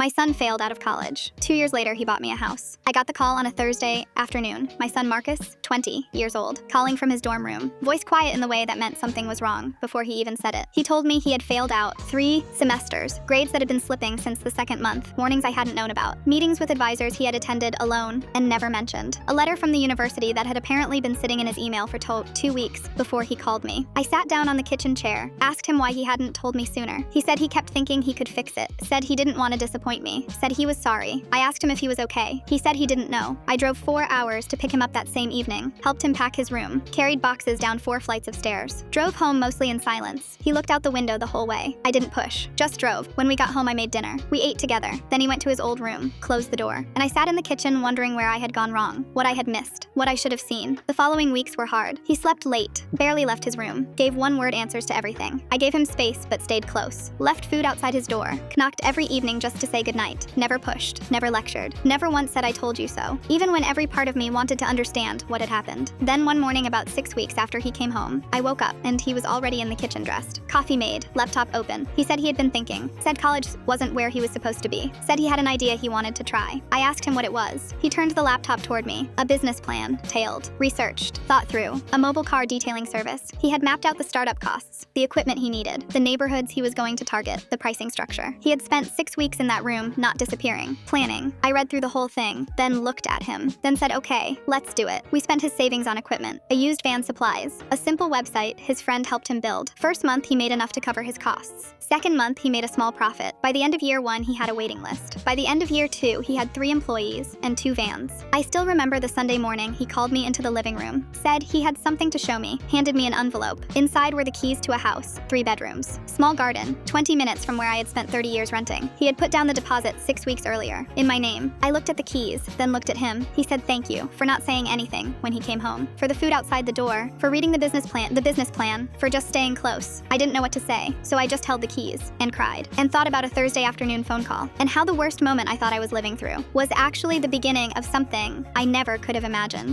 My son failed out of college. 2 years later, he bought me a house. I got the call on a Thursday afternoon. My son Marcus, 20 years old, calling from his dorm room. Voice quiet in the way that meant something was wrong before he even said it. He told me he had failed out 3 semesters, grades that had been slipping since the second month, warnings I hadn't known about, meetings with advisors he had attended alone and never mentioned, a letter from the university that had apparently been sitting in his email for 2 weeks before he called me. I sat down on the kitchen chair, asked him why he hadn't told me sooner. He said he kept thinking he could fix it, said he didn't want to disappoint me, said he was sorry. I asked him if he was okay. He said he didn't know. I drove 4 hours to pick him up that same evening, helped him pack his room, carried boxes down 4 flights of stairs, drove home mostly in silence. He looked out the window the whole way. I didn't push, just drove. When we got home, I made dinner. We ate together. Then he went to his old room, closed the door, and I sat in the kitchen wondering where I had gone wrong, what I had missed, what I should have seen. The following weeks were hard. He slept late, barely left his room, gave one-word answers to everything. I gave him space but stayed close, left food outside his door, knocked every evening just to say goodnight, never pushed, never lectured, never once said I told you so, even when every part of me wanted to understand what had happened. Then one morning about 6 weeks after he came home, I woke up and he was already in the kitchen dressed, coffee made, laptop open. He said he had been thinking, said college wasn't where he was supposed to be, said he had an idea he wanted to try. I asked him what it was. He turned the laptop toward me, a business plan, tailed, researched, thought through, a mobile car detailing service. He had mapped out the startup costs, the equipment he needed, the neighborhoods he was going to target, the pricing structure. He had spent 6 weeks in that room, not disappearing, planning. I read through the whole thing, then looked at him, then said, okay, let's do it. We spent his savings on equipment, a used van supplies, a simple website his friend helped him build. First month, he made enough to cover his costs. Second month, he made a small profit. By the end of year 1, he had a waiting list. By the end of year 2, he had 3 employees and 2 vans. I still remember the Sunday morning he called me into the living room, said he had something to show me, handed me an envelope. Inside were the keys to a house, 3 bedrooms, small garden, 20 minutes from where I had spent 30 years renting. He had put down the deposit 6 weeks earlier, in my name. I looked at the keys, then looked at him. He said thank you for not saying anything when he came home, for the food outside the door, for reading the business plan, for just staying close. I didn't know what to say, so I just held the keys and cried, and thought about a Thursday afternoon phone call, and how the worst moment I thought I was living through was actually the beginning of something I never could have imagined.